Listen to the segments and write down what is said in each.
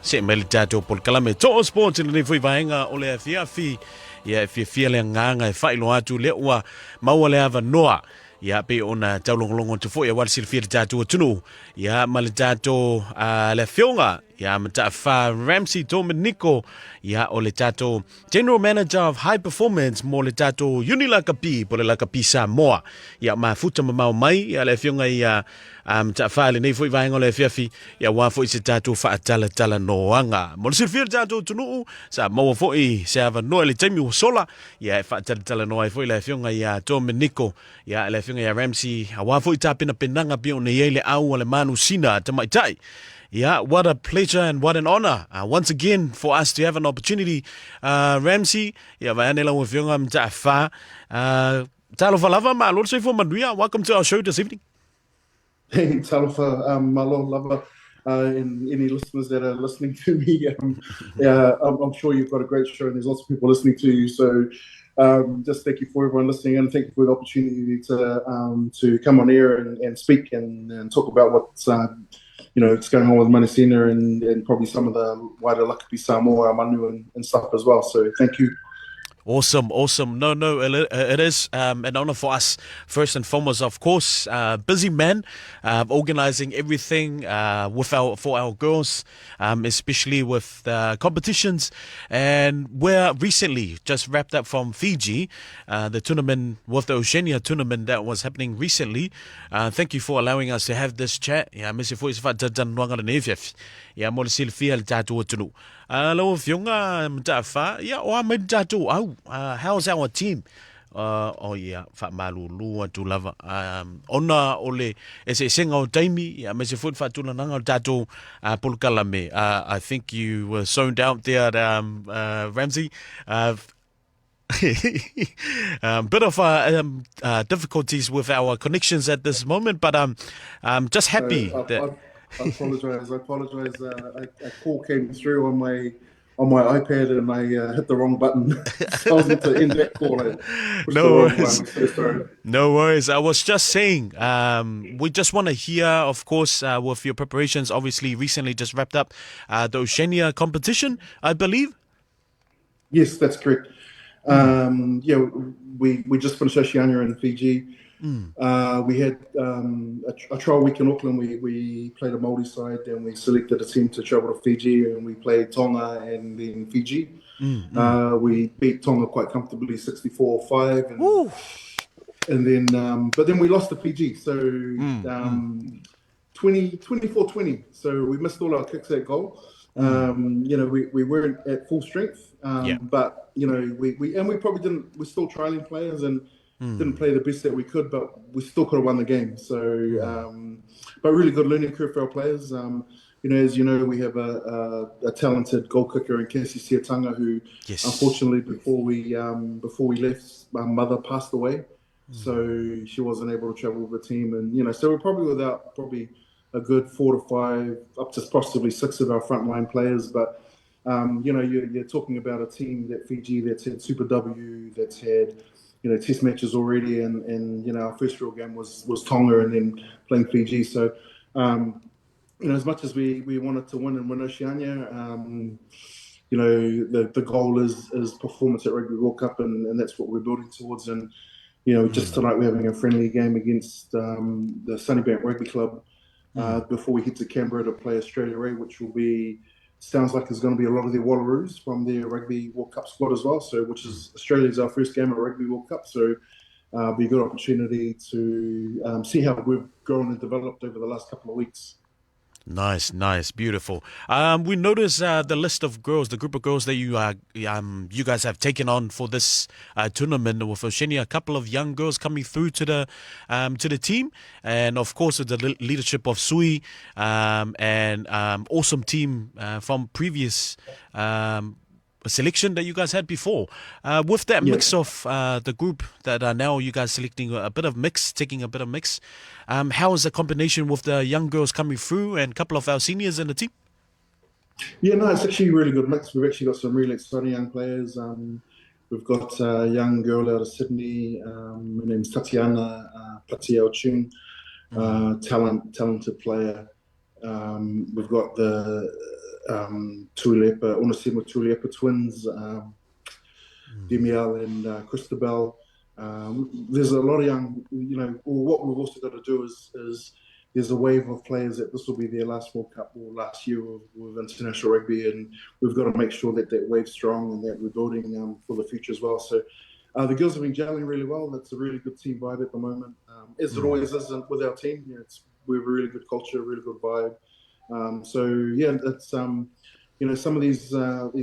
Se me le tato Polokalame to sports in le foi vaenga o le fiafi ia fia le nganga e failo atu le ua maua le ava noa ia pe ona taulongolongo te foi wal sil fia tato tunu ia ma le tato le fionga ia Mataafa Ramsey Tomokino ia o le tato General Manager of High Performance mo le tato Iuni Leaupepe po le Leaupepe Samoa ia mafuta mamau mai ia le fionga ia Mataafa le nei foi vaenga o le fiafi ia wa foi se tato faatala noanga mo le sifir tato tunu sa mo foi se ava no le taimi o sola ia faatala noa foi le fionga ia Tomokino ia le fionga ia Ramsey wa foi tapina penanga pe ona ile au le manu sina tamaitai. Yeah, what a pleasure and what an honor once again for us to have an opportunity. Ramsey, yeah, vaanela o fionga Mataafa. Talofa lava ma lolo sei fo manuia. Welcome to our show this evening. Hey, Talofa, malo lava, and any listeners that are listening to me. I'm sure you've got a great show and there's lots of people listening to you. So just thank you for everyone listening and thank you for the opportunity to come on air and speak and talk about what's what's going on with Manisina and probably some of the wider Leaupepe Samoa, Manu and stuff as well. So thank you. Awesome. No, it is an honor for us, first and foremost, of course. Busy man, organizing everything for our girls, especially with competitions. And we're recently just wrapped up from Fiji, the tournament, with the Oceania tournament that was happening recently. Thank you for allowing us to have this chat. Yeah, Mr. Yeah, mo sil fia tatu tunu. Lo fionga Mataafa. Yeah, o me tatu au. How's our team? Fa malulu tu lava. Ona ole ese senga o taimi. Yeah, me se foot fa tula nanga tatu Polokalame. I think you were zoned out there, Ramsey. Bit of difficulties with our connections at this moment, but I'm just happy that. I apologize. A call came through on my iPad and I hit the wrong button. So I was going to end that call. No worries. So sorry. No worries. I was just saying, we just want to hear, of course, with your preparations, obviously recently just wrapped up the Oceania competition, I believe. Yes, that's correct. We just finished Oceania in Fiji. We had a trial week in Auckland. We played a Māori side and we selected a team to travel to Fiji and we played Tonga and then Fiji. We beat Tonga quite comfortably, 64-5. And then, but then we lost to Fiji. So 24-20. So we missed all our kicks at goal. We weren't at full strength, but we probably didn't. We're still trialing players and didn't play the best that we could, but we still could have won the game. So, but really good learning curve for our players. As you know, we have a talented goal kicker in Casey Siatanga, who unfortunately before we left, our mother passed away, so she wasn't able to travel with the team, and so we're probably without a good 4 to 5, up to possibly 6 of our frontline players. But, you're talking about a team that Fiji that's had Super W, that's had, test matches already. And our first real game was Tonga and then playing Fiji. So, as much as we wanted to win and win Oceania, the goal is performance at Rugby World Cup. And that's what we're building towards. And, just tonight we're having a friendly game against the Sunnybank Rugby Club. Before we head to Canberra to play Australia, which sounds like there's going to be a lot of their Wallaroos from their Rugby World Cup squad as well. So, which is Australia's our first game at Rugby World Cup. So, be a good opportunity to see how we've grown and developed over the last couple of weeks. Nice, beautiful. We noticed the list of girls, the group of girls that you guys have taken on for this tournament with Oceania. A couple of young girls coming through to the team, and of course with the leadership of Sui, and awesome team from previous selection that you guys had before. With that mix of the group that are now you guys selecting taking a bit of mix. How is the combination with the young girls coming through and a couple of our seniors in the team? Yeah, no, it's actually a really good mix. We've actually got some really exciting young players. We've got a young girl out of Sydney. Her name's Tatiana Patiao Chung, talented player. We've got Tuilepa, Onesimo Tuilepa twins, Demiel and Christabel. There's a lot of young, what we've also got to do is there's a wave of players that this will be their last World Cup or last year with international rugby, and we've got to make sure that wave's strong and that we're building for the future as well. So the girls have been gelling really well. That's a really good team vibe at the moment, as it always is with our team. We have a really good culture, really good vibe. It's some of these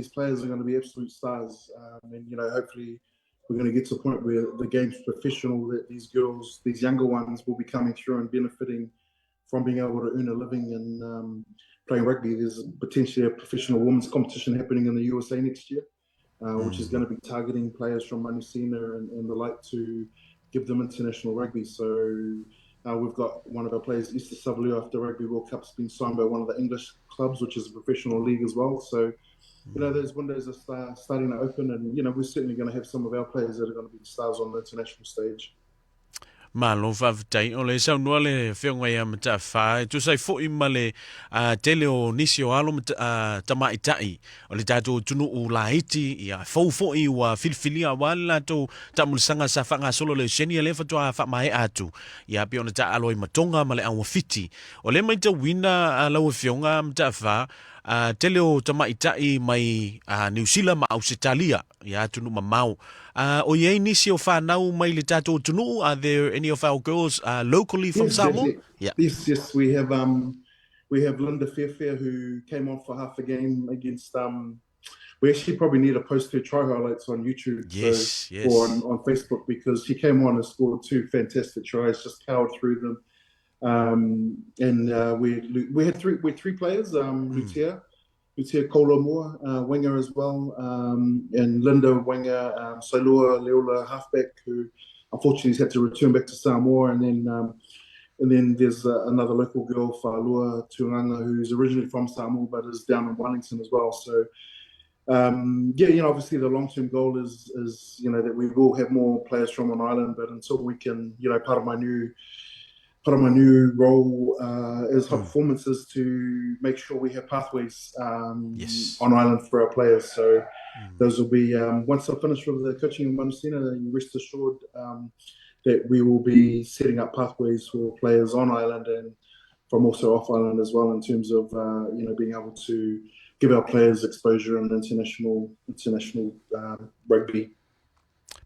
players are going to be absolute stars, and hopefully we're going to get to a point where the game's professional, that these girls, these younger ones, will be coming through and benefiting from being able to earn a living and playing rugby. There's potentially a professional women's competition happening in the USA next year, which is going to be targeting players from Manusina and the like to give them international rugby. So we've got one of our players, S.R.U, after Rugby World Cup's been signed by one of the English clubs, which is a professional league as well. So, those windows are starting to open, and, we're certainly going to have some of our players that are going to be stars on the international stage. Malo whawtai o le saunua le whionga ia Mataafa tu sai fo ima le tele o nisi o alo tamaitai o le tātou tunu o laiti ia fo i ua filfilia wala to tamulisanga sa whanga solo le senia le fatua whamae atu ia pe ona ta alo i matonga ma le awa fiti o le maita wina lau whionga Mataafa tele o tamaitai mai New Zealand ma Australia ia tunu mamau. O ye nisi o whanau mai le tātou tunu, are there any of our girls locally from Samoa? Yes, we have Linda Fairfair, who came on for half a game against we actually probably need to post her try highlights on YouTube or on Facebook, because she came on and scored 2 fantastic tries, just powered through them. We had three players, Lucia Kolomua, winger as well, and Linda, winger, Sailua Leola, halfback, who unfortunately has had to return back to Samoa, and then there's another local girl, Whalua Tuanga, who's originally from Samoa but is down in Wellington as well. So obviously the long-term goal is that we will have more players from an island, but until we can, part of my new role as high performance is to make sure we have pathways on island for our players. So those will be, once I finish with the coaching in Manusina, then rest assured that we will be setting up pathways for players on island and from also off island as well, in terms of being able to give our players exposure in international rugby.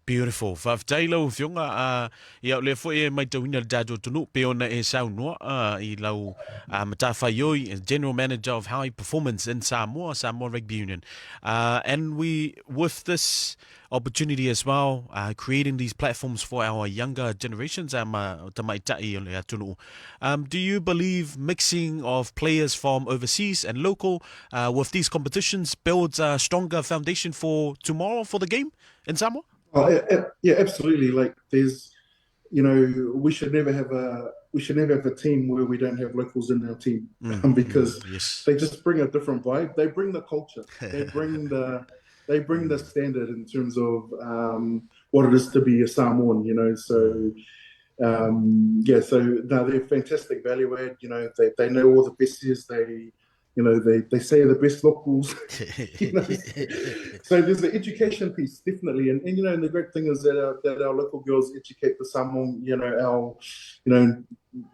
Beautiful. Whawtai lau whionga ia o le fo e mai tauina le tātou tunu pe ona e saunua I lau Mataafa Ioi, General Manager of High Performance in Samoa Rugby Union. And we, with this opportunity as well, creating these platforms for our younger generations, tamaitai o le tunu. Do you believe mixing of players from overseas and local with these competitions builds a stronger foundation for tomorrow for the game in Samoa? Oh, yeah, absolutely. Like there's, we should never have a team where we don't have locals in our team, because they just bring a different vibe. They bring the culture. They bring the standard in terms of what it is to be a Samoan. So they're fantastic value add. They know all the besties. They say the best locals. So there's the education piece, definitely, and the great thing is that our local girls educate the Samoan, our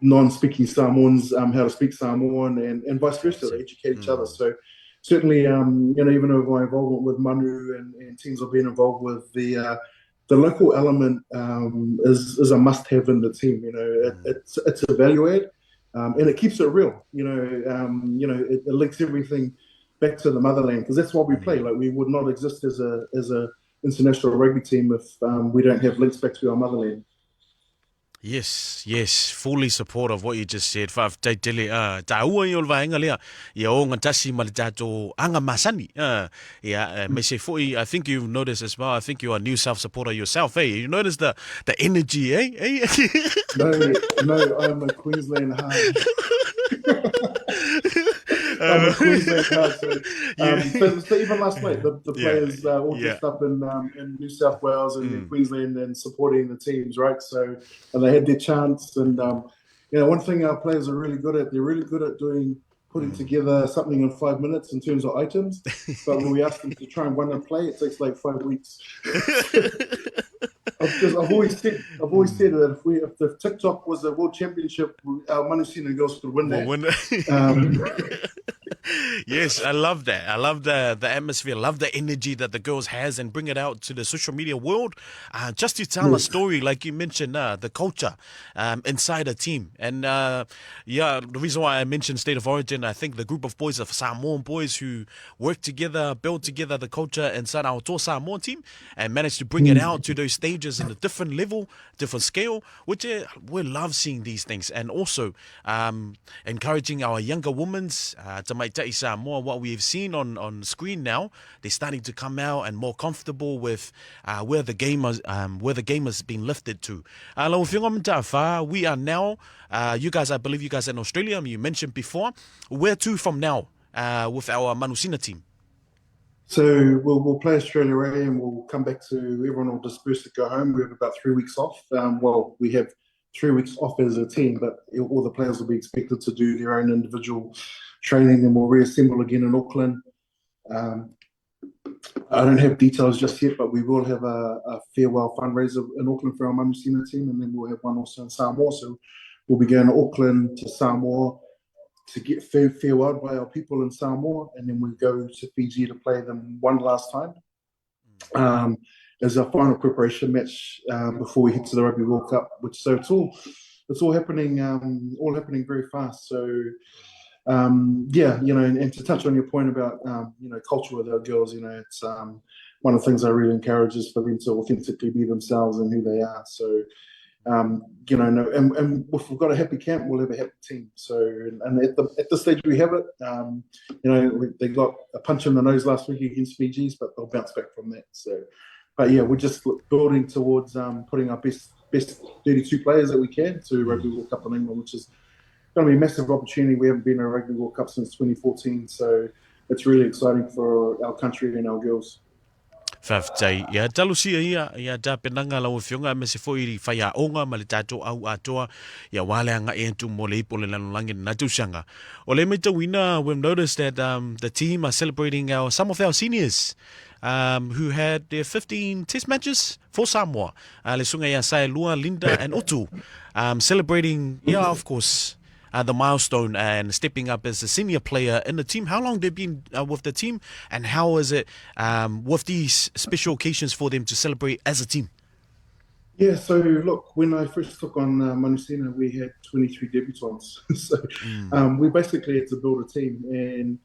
non-speaking Samoans how to speak Samoan, and vice versa. They educate each other. So certainly, even with my involvement with Manu and teams I've been involved with, the local element is a must-have in the team. It's a value add. And it keeps it real, it links everything back to the motherland, because that's why we play. Like, we would not exist as a international rugby team if we don't have links back to our motherland. Yes, fully support of what you just said. Whawtai tele, tāua I o vaenga lea, ia o ngatasi ma le tātou anga masani. Me se foi, I think you've noticed as well, I think you're a New South supporter yourself, eh? You notice the energy, eh? No, I'm a Queensland heart. I'm a Queensland heart. So even last night, the players all dressed up in New South Wales and Queensland and supporting the teams, right? So, and they had their chants. And one thing our players are really good at, they're really good at doing putting together something in 5 minutes in terms of items. But when we ask them to try and run a play, it takes like 5 weeks. I've always said that if the TikTok was a world championship, our Manusina girls could win that. Yes, I love that. I love the atmosphere. I love the energy that the girls has and bring it out to the social media world. Just to tell a story, like you mentioned, the culture inside a team. And the reason why I mentioned State of Origin, I think the group of boys, of Samoan boys who work together, build together the culture inside our Tō Samoa team and manage to bring it out to those stages in a different level, different scale, which we love seeing these things. And also encouraging our younger women's to make Samoa, what we've seen on screen now, they're starting to come out and more comfortable with where the game has been lifted to. Mataafa, we are now, I believe you guys are in Australia, you mentioned before. Where to from now with our Manusina team? So we'll play Australia A and we'll come back to, everyone will disperse to go home. We have about 3 weeks off. We have 3 weeks off as a team, but all the players will be expected to do their own individual training, and we'll reassemble again in Auckland. I don't have details just yet, but we will have a farewell fundraiser in Auckland for our Manusina team, and then we'll have one also in Samoa. So we'll be going to Auckland to Samoa to get farewelled by our people in Samoa, and then we go to Fiji to play them one last time as our final preparation match before we head to the Rugby World Cup. It's all happening very fast. So and to touch on your point about culture with our girls, it's one of the things I really encourage is for them to authentically be themselves and who they are. So and if we've got a happy camp, we'll have a happy team. So and at the stage we have it, they got a punch in the nose last week against Fiji's, but they'll bounce back from that. So, but yeah, we're just building towards putting our best 32 players that we can to Rugby World Cup in England, which is going to be a massive opportunity. We haven't been in a Rugby World Cup since 2014, so it's really exciting for our country and our girls. Whawhitai, ia talusia ia da penanga lau whionga me se foi whaia onga ma le tātou au atoa ia wale anga e tu mo le ipo le lanolangi na tūsanga. O le me tawina, we've noticed that the team are celebrating some of our seniors who had their 15 test matches for Samoa. Le sunga ia S.R.U, Linda and Utu, celebrating, of course, the milestone and stepping up as a senior player in the team. How long they've been with the team, and how is it with these special occasions for them to celebrate as a team? Yeah, so look, when I first took on Manusina, we had 23 debutants. So we basically had to build a team. And,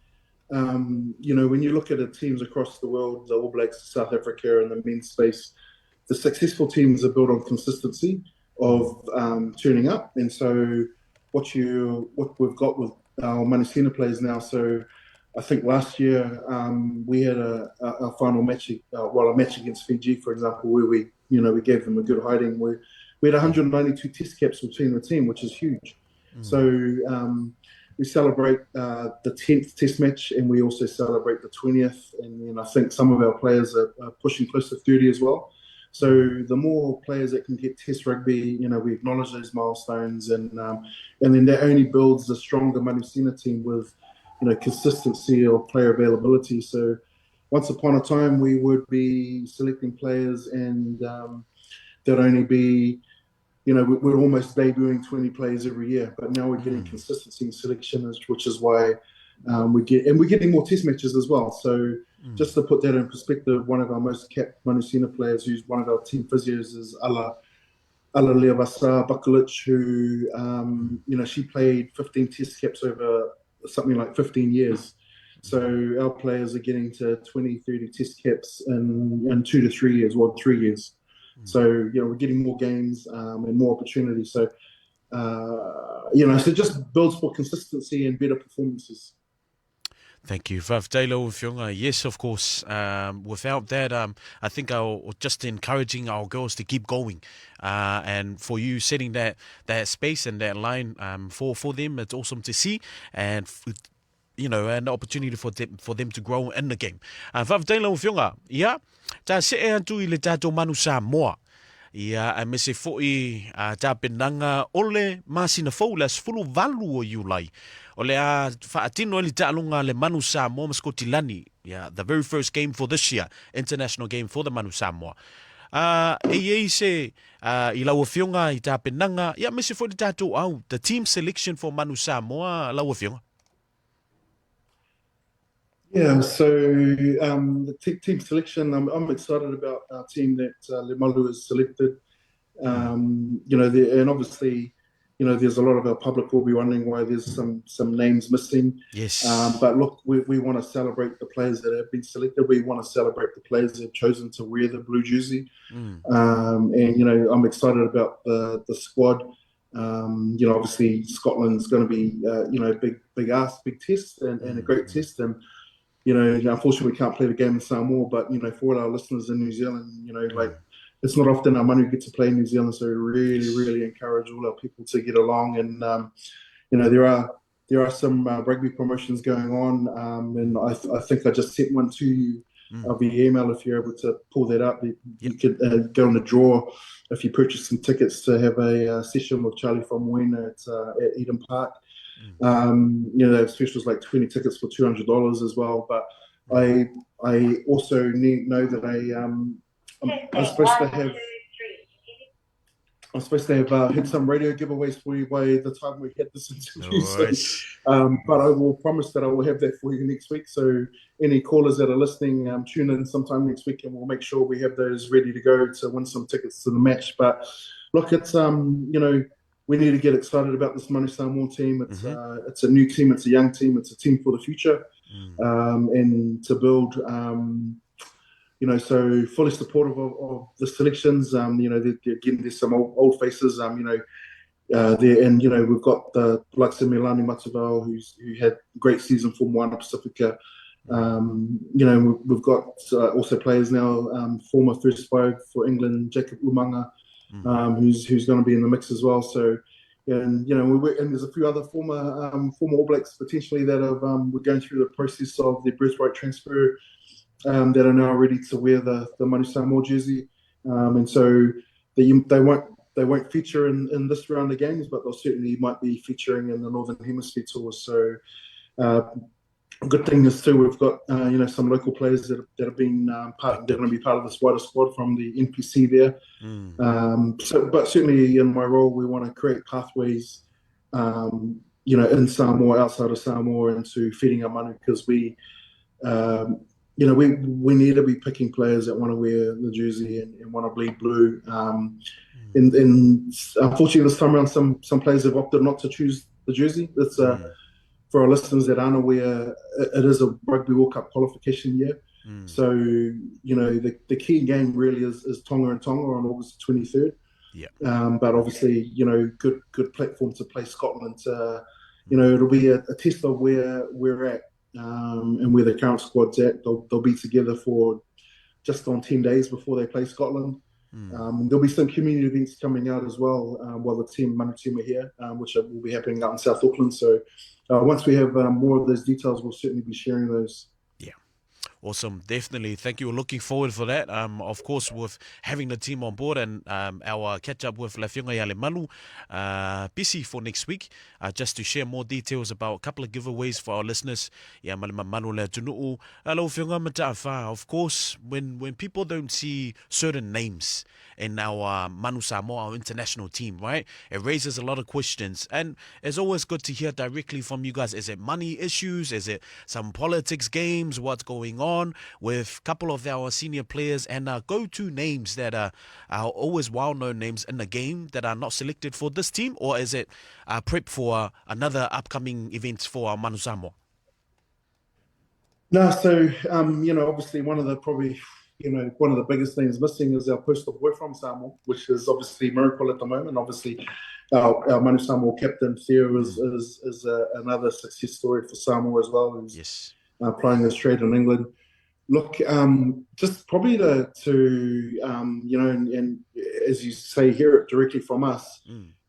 when you look at the teams across the world, the All Blacks, South Africa, and the men's space, the successful teams are built on consistency of turning up. And so what we've got with our Manusina players now. So I think last year we had a final match, a match against Fiji, for example, where we gave them a good hiding. We had 192 test caps between the team, which is huge. So we celebrate the 10th test match, and we also celebrate the 20th. And then I think some of our players are pushing close to 30 as well. So the more players that can get test rugby, we acknowledge those milestones, and then that only builds a stronger Manusina team with, consistency of player availability. So once upon a time, we would be selecting players, and there'd only be, we're almost debuting 20 players every year. But now we're getting consistency in selection, which is why we're getting more test matches as well. So just to put that in perspective, one of our most capped Manusina players, who's one of our team physios, is Ala Leaupepe, who she played 15 test caps over something like 15 years. So our players are getting to 20, 30 test caps in 2 to 3 years, 3 years. So we're getting more games and more opportunities. So so it just builds for consistency and better performances. Thank you. Yes, of course. Without that, I think I'll just encouraging our girls to keep going. And for you setting that space and that line for them, it's awesome to see. And an opportunity for them to grow in the game. Yeah, ta se e atu I le tātou manu Samoa. Ia, a mese fo'i tā penanga ole masina fau le asfulu valu o Iulai. O le a whaatino li ta'alunga le Manu Samoa Maskotilani. Yeah, the very first game for this year, international game for the Manu Samoa. Se I laua fionga I tā penanga, ia mese fo'i tātou au, the team selection for Manu Samoa laua fionga. Yeah, so the team selection, I'm excited about our team that Lemalu has selected. And obviously, there's a lot of our public will be wondering why there's some names missing. Yes. But look, we want to celebrate the players that have been selected. We want to celebrate the players that have chosen to wear the blue jersey. And I'm excited about the squad. Obviously Scotland's going to be big ask, big test, and a great test. And unfortunately we can't play the game in Samoa, but for all our listeners in New Zealand, it's not often our Manu get to play in New Zealand, so we really, really encourage all our people to get along. And there are some rugby promotions going on, and I think I just sent one to you via email. If you're able to pull that up, you could go on the draw if you purchase some tickets to have a session with Charlie from Moina at Eden Park. They have specials like 20 tickets for $200 as well. But I also know that I'm supposed to have had some radio giveaways for you by the time we had this interview. But I will promise that I will have that for you next week. So any callers that are listening, tune in sometime next week, and we'll make sure we have those ready to go to win some tickets to the match. But look, it's we need to get excited about this Manu Samoa team. It's a new team. It's a young team. It's a team for the future, and to build. So fully supportive of the selections. Again, there's some old faces. There, and we've got the likes of Milani Matavao, who had a great season for Moana Pacifica. We've got also players now, former first five for England, Jacob Umanga, who's going to be in the mix as well. So, and there's a few other former All Blacks potentially that we're going through the process of their birthright transfer. That are now ready to wear the Manu Samoa jersey, and so they won't feature in this round of games, but they'll certainly might be featuring in the Northern Hemisphere tours. So, good thing is too, we've got some local players that have been they're going to be part of this wider squad from the NPC there. But certainly in my role, we want to create pathways, in Samoa, outside of Samoa, into feeding our Manu, because we need to be picking players that want to wear the jersey and want to bleed blue. And unfortunately, this time around, some players have opted not to choose the jersey. It's for our listeners that aren't aware, it is a Rugby World Cup qualification year. So the key game really is Tonga and Tonga on August 23rd. But obviously, good platform to play Scotland. It'll be a test of where we're at. And where the current squad's at. They'll be together for just on 10 days before they play Scotland. There'll be some community events coming out as well while the Manu team are here, which will be happening out in South Auckland. So once we have more of those details, we'll certainly be sharing those. Awesome, definitely. Thank you. Looking forward for that. Of course, with having the team on board and our catch up with Lafionga Yale Manu, busy for next week, just to share more details about a couple of giveaways for our listeners. Manu le tunuu, Lafionga Mataafa. Of course, when people don't see certain names in our Manu Samoa, our international team, right? It raises a lot of questions, and it's always good to hear directly from you guys. Is it money issues? Is it some politics games? What's going on with a couple of our senior players and go-to names that are always well-known names in the game that are not selected for this team? Or is it prep for another upcoming events for our Manu Samoa? No, so obviously one of the biggest things missing is our postal boy from Samoa, which is obviously miracle at the moment. Obviously, our Manu Samoa captain Theo is another success story for Samoa as well. Who's playing his trade in England. Look, just probably to and as you say, hear it directly from us.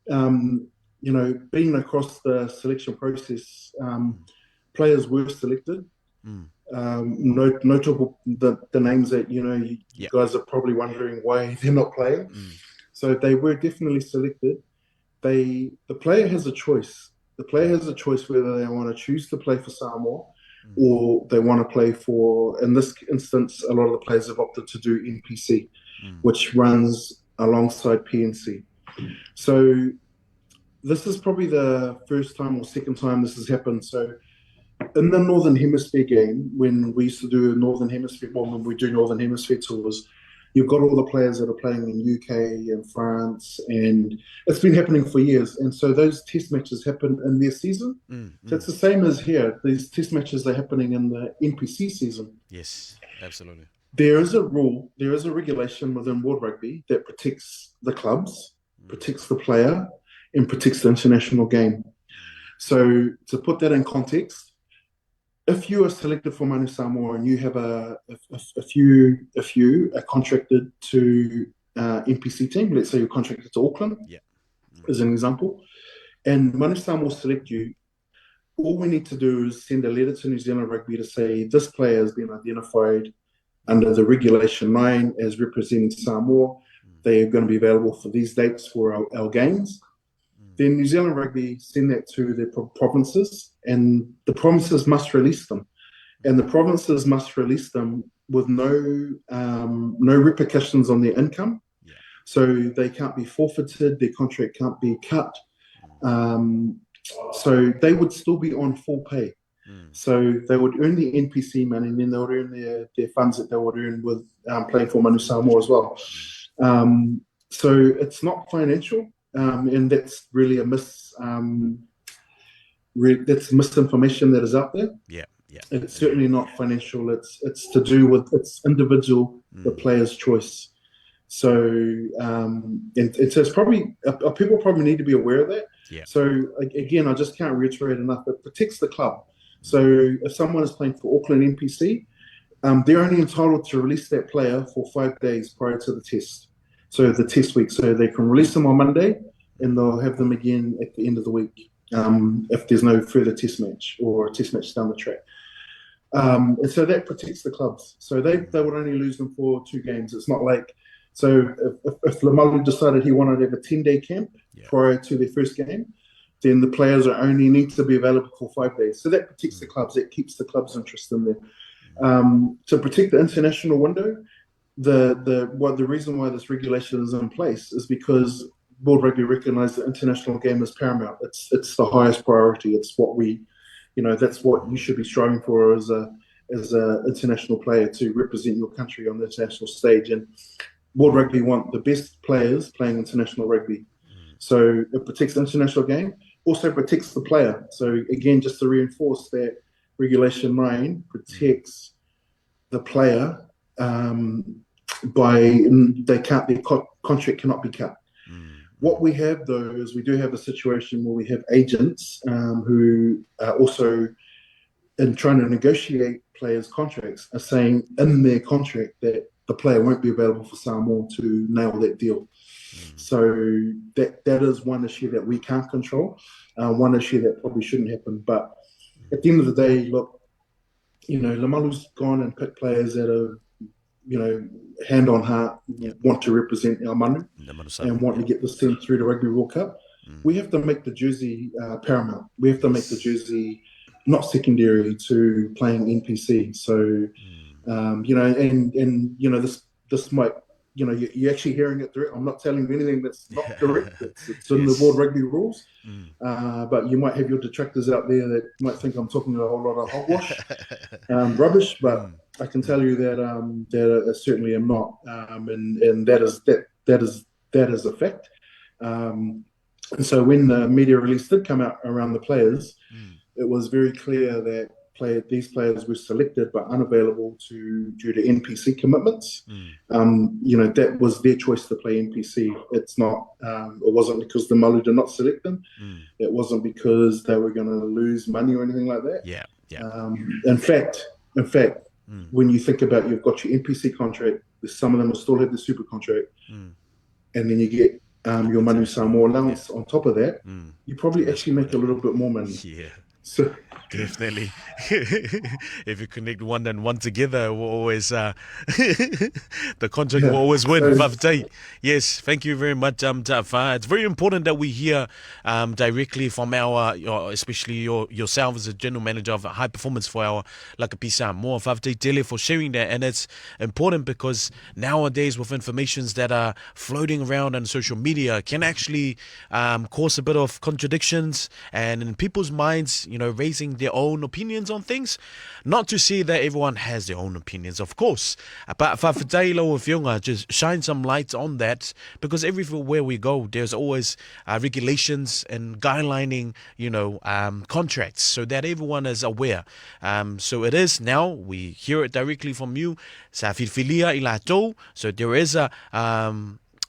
Being across the selection process, players were selected. Notable the names that you guys are probably wondering why they're not playing. So they were definitely selected. The player has a choice. The player has a choice whether they want to choose to play for Samoa or they want to play for, in this instance, a lot of the players have opted to do NPC, which runs alongside PNC. So this is probably the first time or second time this has happened. So in the Northern Hemisphere game, when we used to do Northern Hemisphere, well, when we do Northern Hemisphere tours, you've got all the players that are playing in UK and France, and it's been happening for years. And so those test matches happen in their season. So it's the same as here. These test matches are happening in the NPC season. Yes, absolutely. There is a rule, there is a regulation within World Rugby that protects the clubs, protects the player, and protects the international game. So to put that in context, if you are selected for Manu Samoa and you have a few are contracted to NPC team, let's say you're contracted to Auckland, as an example, and Manu Samoa will select you, all we need to do is send a letter to New Zealand Rugby to say this player has been identified under the Regulation 9 as representing Samoa. They are going to be available for these dates for our games. Then New Zealand Rugby send that to their provinces, and the provinces must release them. And the provinces must release them with no repercussions on their income. So they can't be forfeited, their contract can't be cut. So they would still be on full pay. So they would earn the NPC money, and then they would earn their funds that they would earn with playing for Manu Samoa as well. So it's not financial. And that's really that's misinformation that is out there. It's certainly not financial. It's to do with it's individual, the player's choice. So and so it's probably people probably need to be aware of that. So again, I just can't reiterate enough. It protects the club. So if someone is playing for Auckland NPC, they're only entitled to release that player for 5 days prior to the test. So the test week, so they can release them on Monday, and they'll have them again at the end of the week if there's no further test match or a test match down the track. And so that protects the clubs. So they would only lose them for 2 games. It's not like, so if Lamalu decided he wanted to have a 10-day camp prior to their first game, then the players are only need to be available for 5 days. So that protects the clubs. It keeps the club's interest in there. To protect the international window, the reason why this regulation is in place is because World Rugby recognise the international game as paramount. It's the highest priority. It's what we, that's what you should be striving for as a international player, to represent your country on the international stage. And World Rugby want the best players playing international rugby. So it protects the international game, also protects the player. So again, just to reinforce that, Regulation 9 protects the player their contract cannot be cut. What we have, though, is we do have a situation where we have agents who are also, in trying to negotiate players' contracts, are saying in their contract that the player won't be available for Samoa to nail that deal. So that is one issue that we can't control, one issue that probably shouldn't happen. But at the end of the day, look, Lamalu's gone and picked players that are, hand on heart, want to represent our Manu and want to get this team through the Rugby World Cup. We have to make the jersey paramount. We have to make the jersey not secondary to playing NPC. So, this might, you're actually hearing it direct. I'm not telling you anything that's not correct. It's in the World Rugby rules. But you might have your detractors out there that might think I'm talking a whole lot of hogwash, rubbish. But I can tell you that I certainly am not, and that is a fact. And so when the media release did come out around the players, it was very clear that these players were selected but unavailable due to NPC commitments. That was their choice to play NPC. It's not. It wasn't because the Malu did not select them. It wasn't because they were going to lose money or anything like that. In fact, when you think about, you've got your NPC contract, some of them will still have the super contract, and then you get your Manu Samoa allowance on top of that. You probably actually make a little bit more money. So, Definitely. If you connect one and one together, we'll always the contract will yeah. always win. So, Faftai. Yes, thank you very much, Tafa. It's very important that we hear directly from especially yourself as a general manager of high performance for our Leaupepe Samoa. Faftai Tele for sharing that, and it's important because nowadays with informations that are floating around on social media can actually cause a bit of contradictions and in people's minds, raising their own opinions on things. Not to say that everyone has their own opinions, of course, but Whawhatailo of Yunga just shine some light on that because everywhere we go, there's always regulations and guidelining, contracts so that everyone is aware. So it is now, we hear it directly from you, sa whiwhilia I Latu. So there is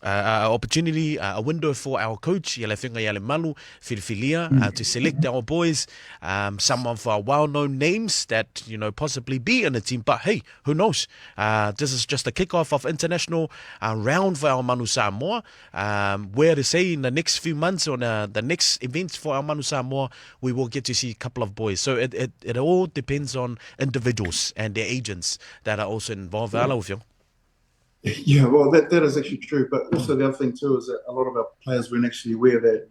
opportunity, a window for our coach, Yale Whenga Yale Malu, Whiwhilia, to select our boys, some of our well-known names that, possibly be in the team. But hey, who knows? This is just a kickoff of international round for our Manu Samoa. Where to say in the next few months or the next events for our Manu Samoa, we will get to see a couple of boys. So it all depends on individuals and their agents that are also involved. yeah, well, that is actually true. But also the other thing too is that a lot of our players weren't actually aware that,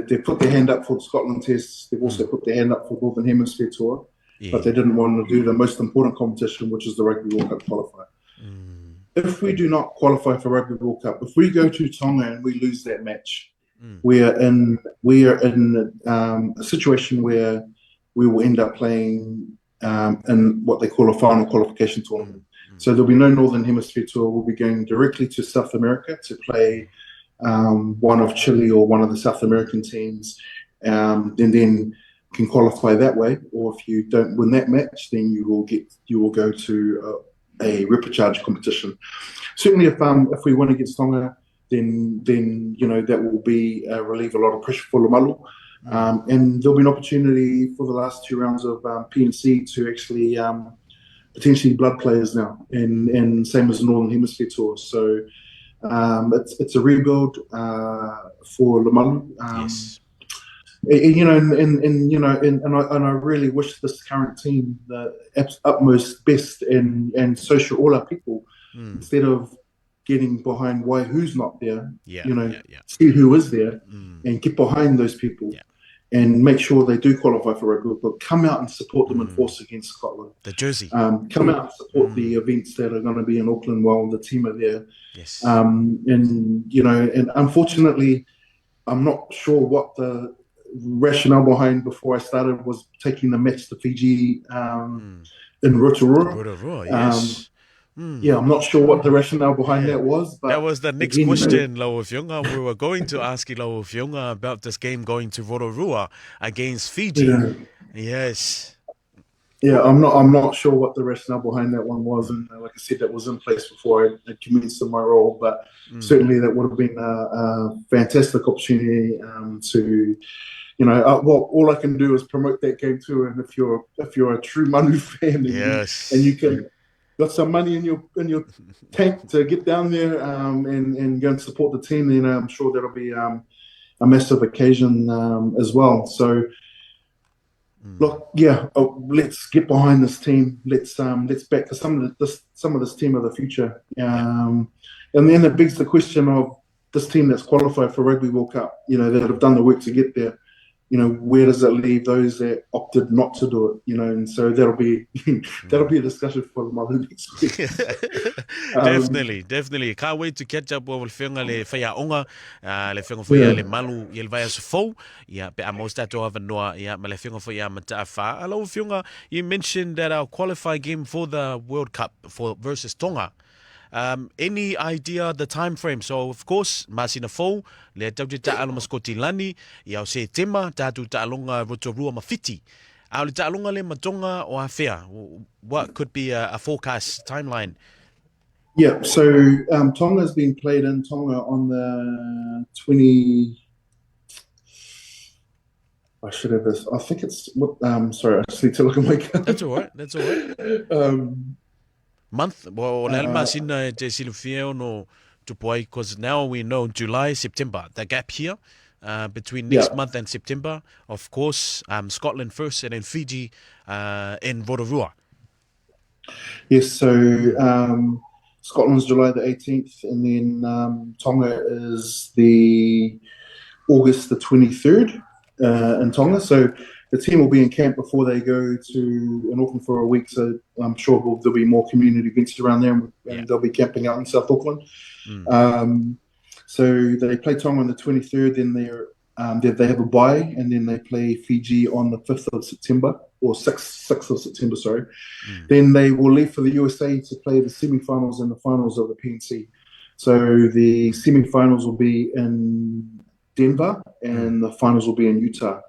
they put their hand up for the Scotland tests. They've also put their hand up for Northern Hemisphere tour, but they didn't want to do the most important competition, which is the Rugby World Cup qualifier. If we do not qualify for Rugby World Cup, if we go to Tonga and we lose that match, we are in a situation where we will end up playing in what they call a final qualification tournament. So there'll be no Northern Hemisphere tour. We'll be going directly to South America to play one of Chile or one of the South American teams, and then can qualify that way. Or if you don't win that match, then you will go to a repechage competition. Certainly, if we win against Tonga, then that will be relieve a lot of pressure for Lomalu. And there'll be an opportunity for the last two rounds of PNC to actually potentially blood players now, and same as the Northern Hemisphere tour. So it's a rebuild for Lomalu. Yes. And I really wish this current team the utmost best and so should all our people, instead of getting behind who's not there. See who is there and get behind those people. And make sure they do qualify for rugby, but come out and support them in force against Scotland. The jersey. Come out and support the events that are going to be in Auckland while the team are there. Yes. And unfortunately, I'm not sure what the rationale behind before I started was taking the match to Fiji in Rotorua. Rotorua, yes. Yeah, I'm not sure what the rationale behind that was. But that was the next question, Leaupepe. We were going to ask you, Leaupepe, about this game going to Rotorua against Fiji. Yeah. Yes. Yeah, I'm not sure what the rationale behind that one was, and like I said, that was in place before I commenced in my role. But certainly, that would have been a fantastic opportunity to. All I can do is promote that game too. And if you're a true Manu fan, and you can got some money in your tank to get down there and go and support the team, then I'm sure that'll be a massive occasion as well. So, look, let's get behind this team. Let's back some of this team of the future. And then it begs the question of this team that's qualified for Rugby World Cup. That have done the work to get there. Where does it leave those that opted not to do it? And so that'll be a discussion for the mother next week. Definitely. Can't wait to catch up with Whenga le whaiaonga, le whenga whaia le malu, i le vai Fou, pe a most ato hava noa, ma le whenga whaia Mataafa. Hello, Whenga, you mentioned that our qualifying game for the World Cup versus Tonga. Any idea the time frame? So of course, masina fou le tau te taalo maskotilani ia o se tema tatu taalonga Rotorua mawhiti. Au le taalonga le matonga o awhea. What could be a forecast timeline? Yeah, so Tonga's been played in Tonga on the 20. I should have this. I think it's sorry, I just need to look at my calendar. That's all right. Month, well, te silufia no to play, because now we know July, September, the gap here. between Yeah. next month and September. Of course, Scotland first and then Fiji in Rotorua. Yes, so Scotland's July the 18th, and then Tonga is the August the 23rd in Tonga. So the team will be in camp before they go to Auckland for a week. So I'm sure there'll be more community events around there, and they'll be camping out in South Auckland. So they play Tonga on the 23rd, then they have a bye, and then they play Fiji on the 5th of September, or 6th of September, sorry. Then they will leave for the USA to play the semi-finals and the finals of the PNC. So the semi-finals will be in Denver, and the finals will be in Utah.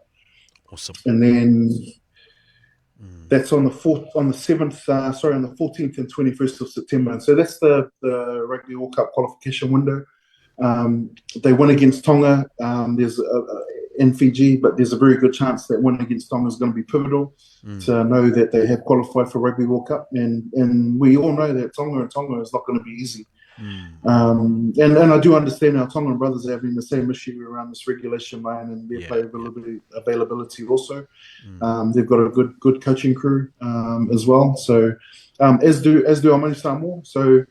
Awesome. And then that's on the 14th and 21st of September. And so that's the Rugby World Cup qualification window. They win against Tonga. There's in Fiji, but there's a very good chance that win against Tonga is going to be pivotal to know that they have qualified for Rugby World Cup. And we all know that Tonga is not going to be easy. And I do understand our Tongan brothers are having the same issue around this regulation line and their player availability also. They've got a good coaching crew as well. So as do our Manu Samoa. So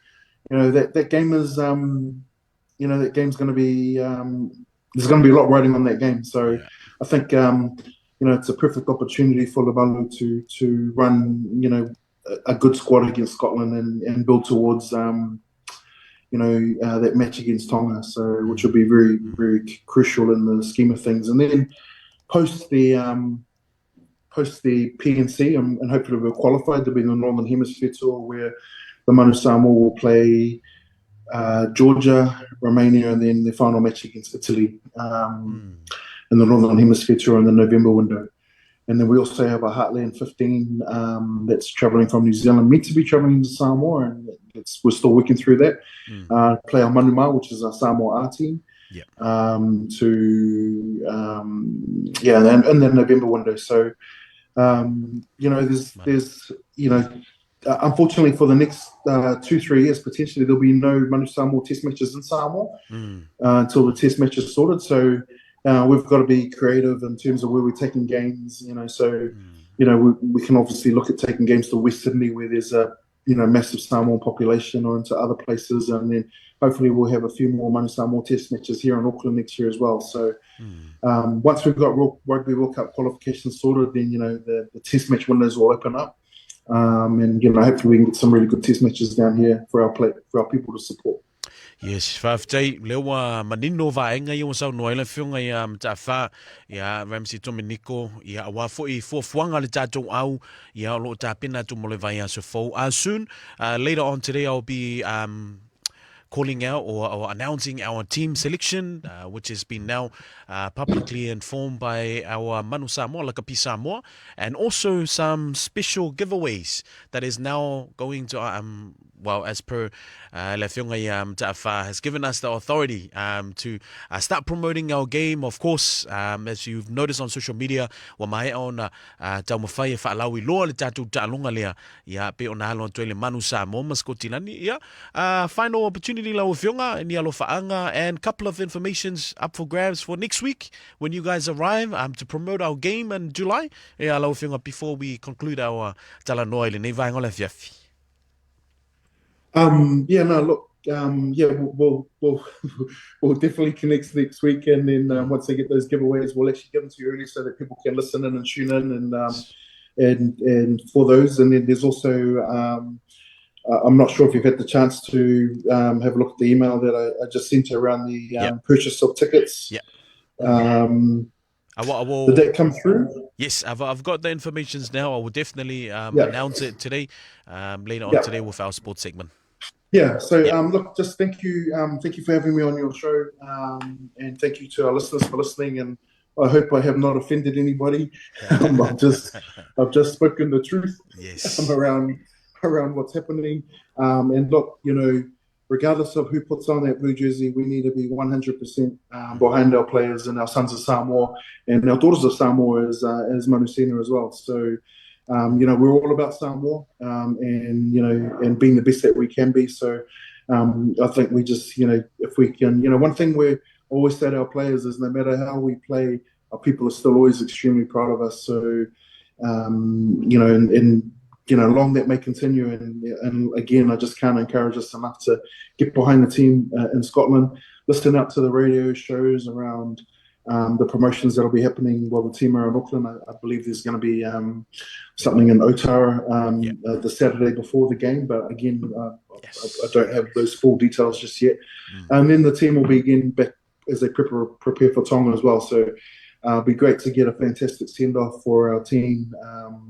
that game is that game's going to be there's going to be a lot riding on that game. So I think it's a perfect opportunity for Lebalu to run a good squad against Scotland and build towards that match against Tonga, which will be very, very crucial in the scheme of things. And then post the PNC, and hopefully we're qualified to be in the Northern Hemisphere tour, where the Manu Samoa will play Georgia, Romania, and then the final match against Italy in the Northern Hemisphere tour in the November window. And then we also have a Heartland 15 that's travelling from New Zealand, meant to be travelling to Samoa, and we're still working through that. Play our Manuma, which is our Samoa R team, in the November window. So, there's unfortunately for the next 2-3 years, potentially there'll be no Manu Samoa test matches in Samoa until the test match is sorted. So we've got to be creative in terms of where we're taking games. We can obviously look at taking games to West Sydney, where there's a massive Samoan population, or into other places, and then hopefully we'll have a few more Manu Samoa test matches here in Auckland next year as well. So once we've got Rugby World Cup qualifications sorted, then the test match windows will open up. And hopefully we can get some really good test matches down here for our people to support. Yes, whaafitai, lewa manino vaenga i o sau noaila whiunga i Mataafa Ramsey Tomokino i awa i fuafuanga le tātou au i a lo tāpena tu mole vai Aso Tofi. Soon, later on today, I'll be calling out or announcing our team selection, which has been now publicly informed by our Manu Samoa, Leaupepe Samoa, and also some special giveaways that is now going to, as per Le Whiunga Mataafa has given us the authority to start promoting our game. Of course, as you've noticed on social media, wa mai ona tau mawhai e whaalawi loa le tātou tālonga lea ia pe ona halo atoe le Manu Samoa maskotilani ia final opportunity la o Whiunga ni alo whaanga, and couple of informations up for grabs for next week when you guys arrive to promote our game in July ia alo Whiunga before we conclude our talanoa le nei vaenga le fiafi. We'll definitely connect next week, and then once they get those giveaways, we'll actually give them to you early so that people can listen in and tune in, and for those. And then there's also I'm not sure if you've had the chance to have a look at the email that I just sent around the purchase of tickets. Did that come through? Yes, I've got the information now. I will definitely announce it today, later on today with our sports segment. So look, just thank you for having me on your show, and thank you to our listeners for listening. And I hope I have not offended anybody. I've just spoken the truth around what's happening. And look, regardless of who puts on that blue jersey, we need to be 100% behind our players and our sons of Samoa and our daughters of Samoa as Manu Sena as well. So, we're all about Samoa, and being the best that we can be. So, I think we just, if we can, one thing we're always say to our players is no matter how we play, our people are still always extremely proud of us. So, long that may continue. And again, I just can't encourage us enough to get behind the team in Scotland, listen out to the radio shows around the promotions that'll be happening while the team are in Auckland. I believe there's going to be something in Otara the Saturday before the game, but again, I don't have those full details just yet. And then the team will be again back as they prepare for Tonga as well. So it'll be great to get a fantastic send-off for our team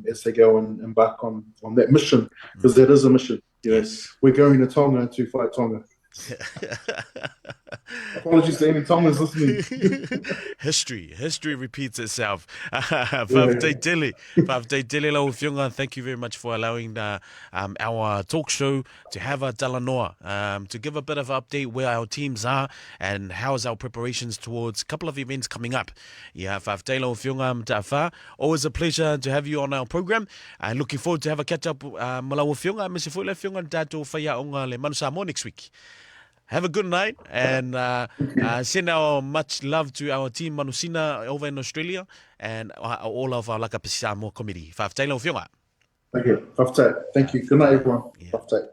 as they go and embark on that mission, because that is a mission. We're going to Tonga to fight Tonga. Apologies to any Tongans listening. History repeats itself. Whawhtei Tele Leaupepe, thank you very much for allowing our talk show to have a talanoa, to give a bit of an update where our teams are and how's our preparations towards a couple of events coming up. Whawhtei Leaupepe, Mataafa, always a pleasure to have you on our program, and looking forward to have a catch up Leaupepe, Mr. Leaupepe, Tato Whaiaonga Le Manu Samoa next week. Have a good night, and send our much love to our team Manusina over in Australia and all of our Agapetos Samoa committee. Whawhtei Leaupepe. Thank you. Thank you. Good night, everyone. Whawhtei.